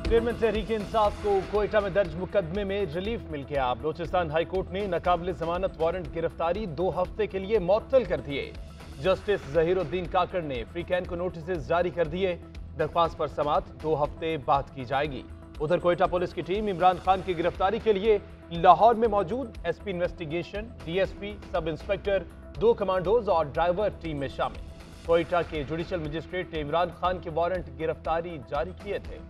Chairman Tehreek Insaf को कोयटा में दर्ज मुकदमे में रिलीफ मिल गया। बलोचिस्तान हाई कोर्ट ने नाकाबिल जमानत वारंट गिरफ्तारी 2 हफ्ते के लिए मुअत्तल कर दिए। जस्टिस जहीरुद्दीन काकड़ ने फ्री कैन को नोटिस जारी कर दिए। दरख्वास्त पर समाअत 2 हफ्ते बाद की जाएगी। उधर कोयटा पुलिस की टीम इमरान खान की गिरफ्तारी के लिए लाहौर में मौजूद। SP investigation, DSP, sub inspector, 2 commandos और ड्राइवर टीम में शामिल। कोयटा के जुडिशल मजिस्ट्रेट ने इमरान खान के वारंट गिरफ्तारी जारी किए थे।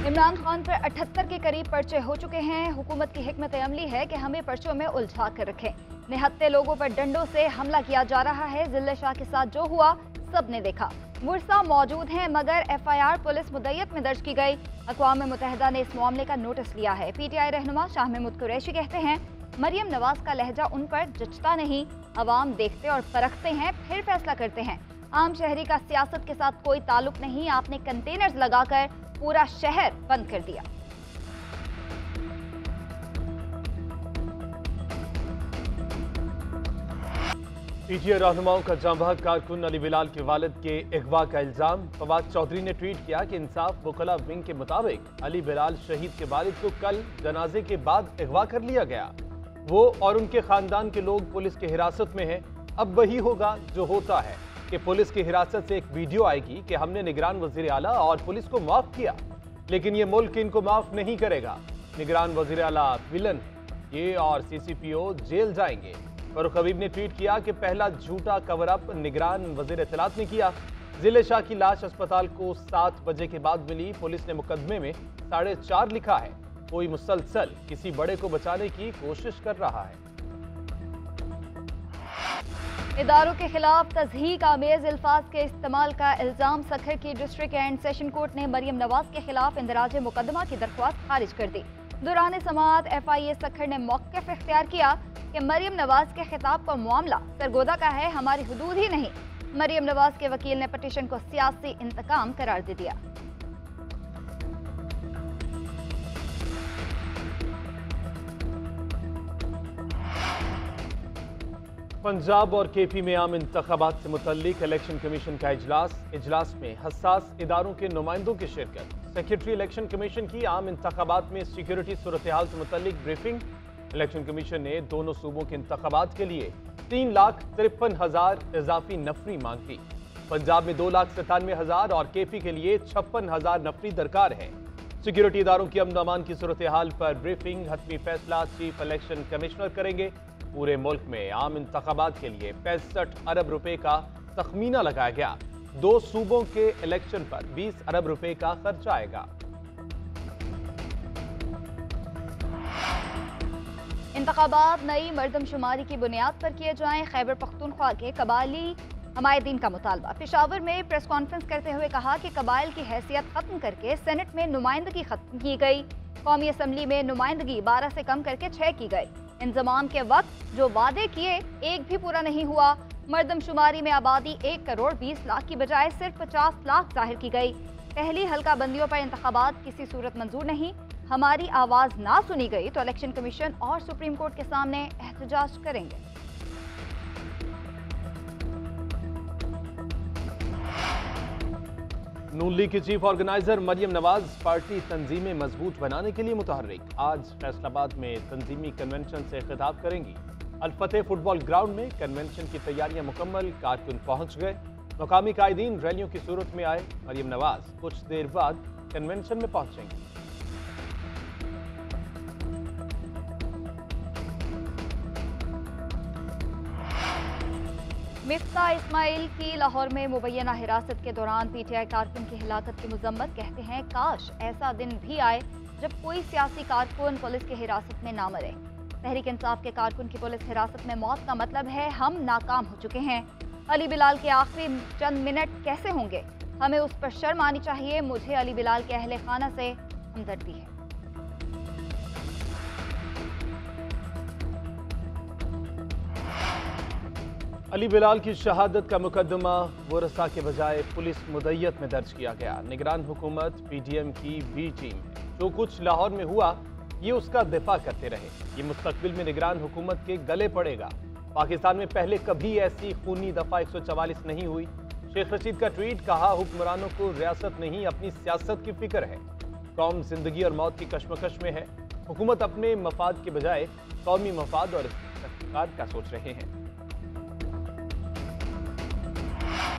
इमरान खान पर 78 के करीब पर्चे हो चुके हैं। हुकूमत की हिकमत अमली है कि हमें पर्चों में उलझा कर रखें। निहत्ते लोगों पर डंडों से हमला किया जा रहा है। जिले शाह के साथ जो हुआ सबने देखा। मुर्सा मौजूद हैं मगर एफआईआर पुलिस मुद्दत में दर्ज की गई। अक़वाम मुत्तहिदा ने इस मामले का नोटिस लिया है। पीटीआई रहनुमा शाह महमूद कुरैशी कहते हैं मरियम नवाज का लहजा उन पर जचता नहीं। अवाम देखते और परखते हैं फिर फैसला करते हैं। आम शहरी का सियासत के साथ कोई ताल्लुक नहीं। आपने कंटेनर्स लगाकर पूरा शहर बंद कर दिया। पीटीआई रहनुमाओं का जांबाज कारकुन अली बिलाल के वालिद के अगवा का इल्जाम। फवाद चौधरी ने ट्वीट किया कि इंसाफ वकला विंग के मुताबिक अली बिलाल शहीद के वालिद को कल जनाजे के बाद अगवा कर लिया गया। वो और उनके खानदान के लोग पुलिस की हिरासत में हैं। अब वही होगा जो होता है कि पुलिस की हिरासत से एक वीडियो आएगी कि हमने निगरान वजीर आला और पुलिस को माफ किया, लेकिन ये मुल्क इनको माफ नहीं करेगा। निगरान वजीर आला विलन, ये और सीसीपीओ जेल जाएंगे। फरूख हबीब ने ट्वीट किया कि पहला झूठा कवर अप निगरान वजीर इत्तलात ने किया। जिले शाह की लाश अस्पताल को 7 बजे के बाद मिली। पुलिस ने मुकदमे में 4.5 लिखा है। कोई मुसलसल किसी बड़े को बचाने की कोशिश कर रहा है। इदारों के खिलाफ तज़हीक आमेज अल्फाज के इस्तेमाल का इल्जाम। सखर की डिस्ट्रिक्ट एंड सेशन कोर्ट ने मरियम नवाज के खिलाफ इंदराज मुकदमा की दरख्वास्त खारिज कर दी। दौरान समाअत FIA सखर ने मौक़िफ़ इख्तियार किया कि मरियम नवाज के खिताब का मामला सरगोदा का है, हमारी हुदूद ही नहीं। मरियम नवाज के वकील ने पटिशन को सियासी इंतकाम करार दे दिया। पंजाब और KP में आम इंतखाबात से मुतल्लिक इलेक्शन कमीशन का इजलास में हसास इदारों के नुमाइंदों की शिरकत। सेक्रेटरी इलेक्शन कमीशन की आम इंतखाबात में सिक्योरिटी सूरत हाल से मुतल्लिक ब्रीफिंग। इलेक्शन कमीशन ने दोनों सूबों के इंतखाबात के लिए 3,53,000 इजाफी नफरी मांग की। पंजाब में 2,97,000 और KP के लिए 56,000 नफरी दरकार है। सिक्योरिटी इदारों की अमन अमान की सूरत हाल पर ब्रीफिंग हतमी फैसला चीफ इलेक्शन कमिश्नर करेंगे। पूरे मुल्क में आम इंतखाबात के लिए 65 अरब रुपए का तखमीना लगाया गया। 2 सूबों के इलेक्शन पर 20 अरब रुपए का खर्च आएगा। इंतखाबात नई मर्दमशुमारी की बुनियाद पर किए जाएं। खैबर पख्तूनख्वा के कबायली हमायदीन का मुतालबा। पेशावर में प्रेस कॉन्फ्रेंस करते हुए कहा कि कबाइल की हैसियत खत्म करके सेनेट में नुमाइंदगी खत्म की गई। कौमी असम्बली में नुमाइंदगी 12 से कम करके 6 की गई। इंजमाम के वक्त जो वादे किए एक भी पूरा नहीं हुआ। मर्दमशुमारी में आबादी 1 करोड़ 20 लाख की बजाय सिर्फ 50 लाख जाहिर की गई। पहली हल्का बंदियों पर इंतखाबात किसी सूरत मंजूर नहीं। हमारी आवाज ना सुनी गई तो इलेक्शन कमीशन और सुप्रीम कोर्ट के सामने एहतजाज करेंगे। नून लीग की chief organiser Maryam Nawaz party तंजीमें मजबूत बनाने के लिए मुतहर्रिक। आज फैसलाबाद में तंजीमी कन्वेंशन से खिताब करेंगी। अल-फतेह फुटबॉल ग्राउंड में कन्वेंशन की तैयारियां मुकम्मल। कारकुन पहुंच गए। मकामी कायदीन रैलियों की सूरत में आए। मरियम नवाज कुछ देर बाद कन्वेंशन में पहुंचेंगी। मिफ्ता इस्माइल की लाहौर में मुबैना हिरासत के दौरान PTI कारकुन की हिलाकत की मजम्मत। कहते हैं काश ऐसा दिन भी आए जब कोई सियासी कारकुन पुलिस की हिरासत में ना मरे। तहरीक इंसाफ के कारकुन की पुलिस हिरासत में मौत का मतलब है हम नाकाम हो चुके हैं। अली बिलाल के आखिरी चंद मिनट कैसे होंगे, हमें उस पर शर्म आनी चाहिए। मुझे अली बिलाल के अहले खाना से हमदर्दी है। अली बिलाल की शहादत का मुकदमा वरसा के बजाय पुलिस मुद्दत में दर्ज किया गया। निगरान हुकूमत PDM की B टीम जो कुछ लाहौर में हुआ ये उसका दिफा करते रहे। ये मुस्तकबिल में निगरान हुकूमत के गले पड़ेगा। पाकिस्तान में पहले कभी ऐसी खूनी दफा 144 नहीं हुई। शेख रशीद का ट्वीट, कहा हुक्मरानों को रियासत नहीं अपनी सियासत की फिक्र है। कौम जिंदगी और मौत की कश्मकश में है। हुकूमत अपने मफाद के बजाय कौमी मफाद और इफ्तिखार का सोच रहे हैं।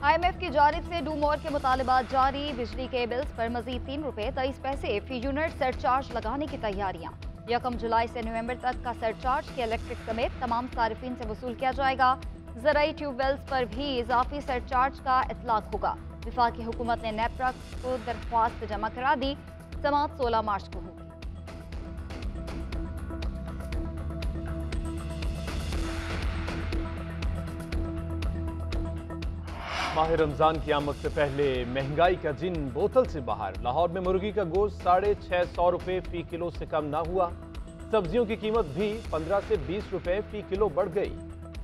IMF की जानिब से डू मोर के मुतालिबात जारी। बिजली के बिल्स पर मजीद 3 रुपए 23 पैसे फी यूनिट सरचार्ज लगाने की तैयारियां। 1 जुलाई से नवंबर तक का सरचार्ज के इलेक्ट्रिक समेत तमाम सारिफिन से वसूल किया जाएगा। ज़राई ट्यूबवेल्स पर भी इजाफी सरचार्ज का इतलाक होगा। वफाकी हुकूमत ने नेपरा को दरख्वास्त जमा करा दी। समाअत 16 मार्च को होगी। माह रमजान की आमद से पहले महंगाई का जिन बोतल से बाहर। लाहौर में मुर्गी का गोश्त 650 रुपए फी किलो से कम ना हुआ। सब्जियों की कीमत भी 15 से 20 रुपए फी किलो बढ़ गई।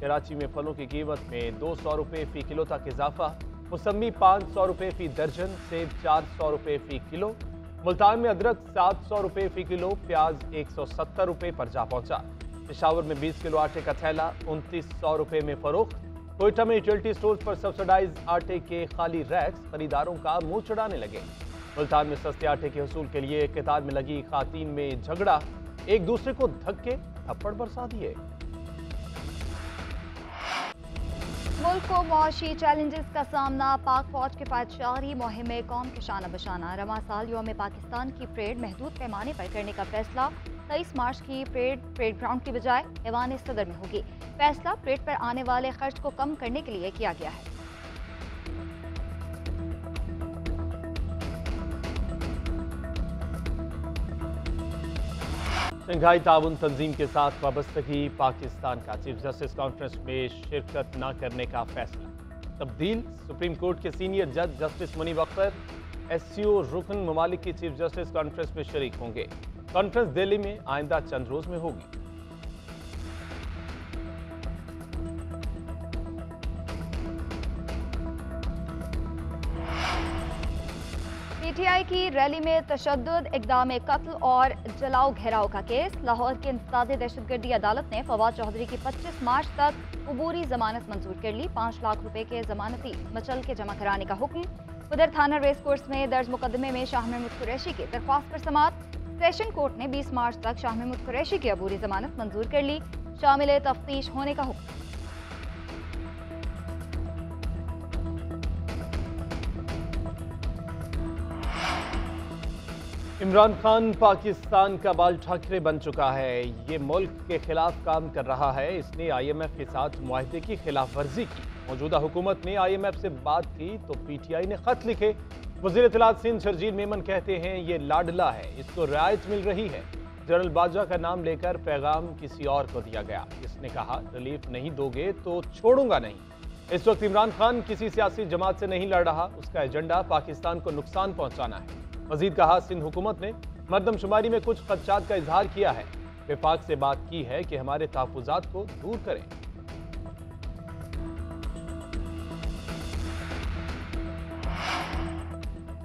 कराची में फलों की कीमत में 200 रुपए फी किलो तक इजाफा। मौसमी 500 रुपए फी दर्जन, सेब 400 रुपए फी किलो। मुल्तान में अदरक 700 रुपए फी किलो, प्याज 170 रुपए पर जा पहुंचा। पेशावर में 20 किलो आटे का थैला 2900 रुपए में फरोख्त। कोयटा में यूटिलिटी स्टोर्स पर सब्सिडाइज आटे के खाली रैक्स खरीदारों का मुंह चढ़ाने लगे। मुल्तान में सस्ते आटे के हसूल के लिए कतार में लगी खातीन में झगड़ा, एक दूसरे को धक्के थप्पड़ बरसा दिए। मुल्क को मुआशी चैलेंजेस का सामना। पाक फौज के पादशाही मुहिम में कौम के शाना बशाना। रवा साल यौम पाकिस्तान की परेड महदूद पैमाने पर करने का फैसला। 23 मार्च की परेड ग्राउंड की बजाय ऐवान सदर में होगी। फैसला परेड पर आने वाले खर्च को कम करने के लिए किया गया है। शंघाई ताउन तंजीम के साथ वाबस्तगी। पाकिस्तान का चीफ जस्टिस कॉन्फ्रेंस में शिरकत न करने का फैसला तब्दील। सुप्रीम कोर्ट के सीनियर जज जस्टिस मुनीब अख्तर SCO रुकन ममालिक की चीफ जस्टिस कॉन्फ्रेंस में शरीक होंगे। कॉन्फ्रेंस दिल्ली में आइंदा चंद रोज में होगी। PTI की रैली में तशद्दुद, इक़दाम कत्ल और जलाओ घेराव का केस। लाहौर की इंसदादे दहशतगर्दी अदालत ने फवाद चौधरी की 25 मार्च तक अबूरी जमानत मंजूर कर ली। 5 लाख रुपए के जमानती मचल के जमा कराने का हुक्म। उधर थाना रेस कोर्स में दर्ज मुकदमे में शाह महमूद कुरैशी की दरख्वास्त पर समाअत। सेशन कोर्ट ने 20 मार्च तक शाह महमूद कुरैशी की अबूरी जमानत मंजूर कर ली। शामिल तफ्तीश होने का हुक्म। इमरान खान पाकिस्तान का बाल ठाकरे बन चुका है। ये मुल्क के खिलाफ काम कर रहा है। इसने IMF के साथ मुआहदे की खिलाफ वर्जी की। मौजूदा हुकूमत ने IMF से बात की तो PTI ने खत लिखे। वज़ीर इत्तलात सिंध शरजील मेमन कहते हैं ये लाडला है, इसको रियायत मिल रही है। जनरल बाजवा का नाम लेकर पैगाम किसी और को दिया गया। इसने कहा रिलीफ नहीं दोगे तो छोड़ूंगा नहीं। इस वक्त इमरान खान किसी सियासी जमात से नहीं लड़ रहा। उसका एजेंडा पाकिस्तान को नुकसान पहुंचाना है। मजीद कहा सिंध हुकूमत ने मरदमशुमारी में कुछ खदशात का इजहार किया है। विफाक से बात की है कि हमारे तहफ़्फ़ुज़ात को दूर करें।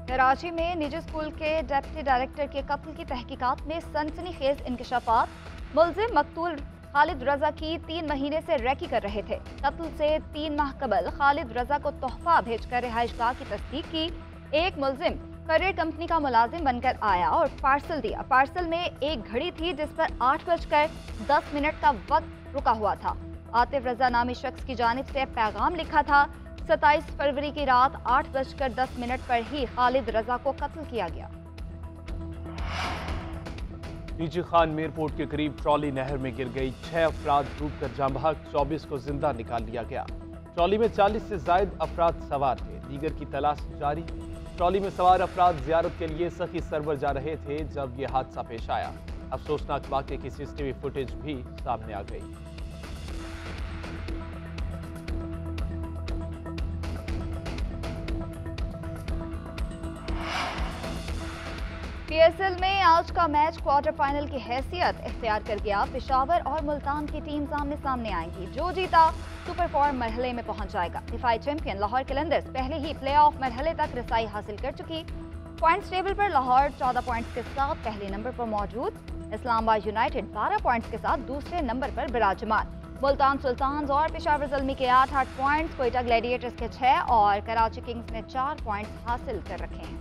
कराची में निजी स्कूल के डिप्टी डायरेक्टर के कत्ल की तहकीकात में सनसनीखेज इंकशाफात। मुलजिम मकतूल खालिद रजा की 3 महीने से रैकी कर रहे थे। कत्ल से 3 माह कबल खालिद रजा को तोहफा भेजकर रिहाइशगाह की तस्दीक की। एक मुलजिम करियर कंपनी का मुलाजिम बनकर आया और पार्सल दिया। पार्सल में एक घड़ी थी जिस पर 8:10 का वक्त रुका हुआ था। आतिफ रजा नामी शख्स की जानिब से पैगाम लिखा था। 27 फरवरी की रात 8:10 पर ही खालिद रजा को कत्ल किया गया। पीजी खान एयरपोर्ट के करीब ट्रॉली नहर में गिर गई। 6 अफराद डूबकर जाँ बहक, 24 को जिंदा निकाल लिया गया। ट्रॉली में 40 से ज्यादा अफराद सवार थे। दीगर की तलाश जारी। ट्रॉली में सवार अफराद जियारत के लिए सखी सरवर जा रहे थे जब यह हादसा पेश आया। अफसोसनाक वाक़े की CCTV फुटेज भी सामने आ गई। PSL में आज का मैच क्वार्टर फाइनल की हैसियत इख्तियार कर गया। पेशावर और मुल्तान की टीम आमने सामने आएंगी। जो जीता सुपर 4 मरहले में पहुंच जाएगा। दिफाई चैंपियन लाहौर कलंदर्स पहले ही प्लेऑफ मरहले तक रसाई हासिल कर चुकी। पॉइंट्स टेबल पर लाहौर 14 पॉइंट्स के साथ पहले नंबर पर मौजूद। इस्लामाबाद यूनाइटेड 12 पॉइंट्स के साथ दूसरे नंबर पर विराजमान। मुल्तान सुल्तान्स और पेशावर ज़ल्मी के 8 पॉइंट्स, कोयटा ग्लैडिएटर्स के 6 और कराची किंग्स ने 4 पॉइंट्स हासिल कर रखे हैं।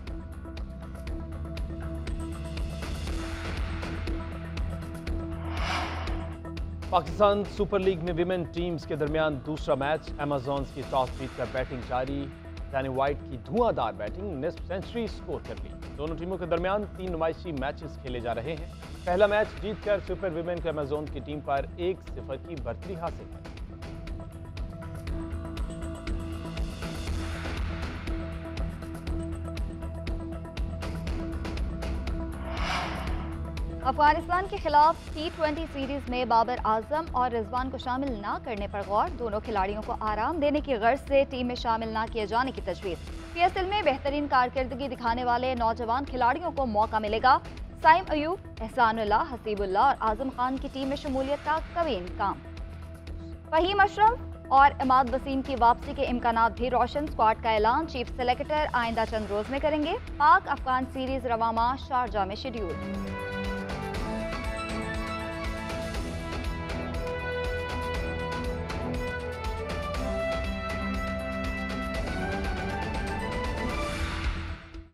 पाकिस्तान सुपर लीग में विमेन टीम्स के दरमियान दूसरा मैच। अमेज़ॉन्स की टॉस जीतकर बैटिंग जारी। डैनी वाइट की धुआंधार बैटिंग ने सेंचुरी स्कोर कर ली। दोनों टीमों के दरमियान 3 नुमाइशी मैचेस खेले जा रहे हैं। पहला मैच जीतकर सुपर विमेन को अमेज़ॉन की टीम पर 1-0 की बढ़ती हासिल है। अफगानिस्तान के खिलाफ T20 सीरीज में बाबर आजम और रिजवान को शामिल न करने पर गौर। दोनों खिलाड़ियों को आराम देने की गर्ज से टीम में शामिल न किए जाने की तजवीज़। PSL में बेहतरीन कारकर्दगी दिखाने वाले नौजवान खिलाड़ियों को मौका मिलेगा। साइम अयूब, एहसानुल्लाह, हसीबुल्लाह और आजम खान की टीम में शमूलियत का कवीन काम। फहीम अशरफ और इमाद वसीम की वापसी के इम्कानात भी रोशन। स्क्वाड का ऐलान चीफ सेलेक्टर आइंदा चंद रोज में करेंगे। पाक अफगान सीरीज रवा माह शारजा में शेड्यूल।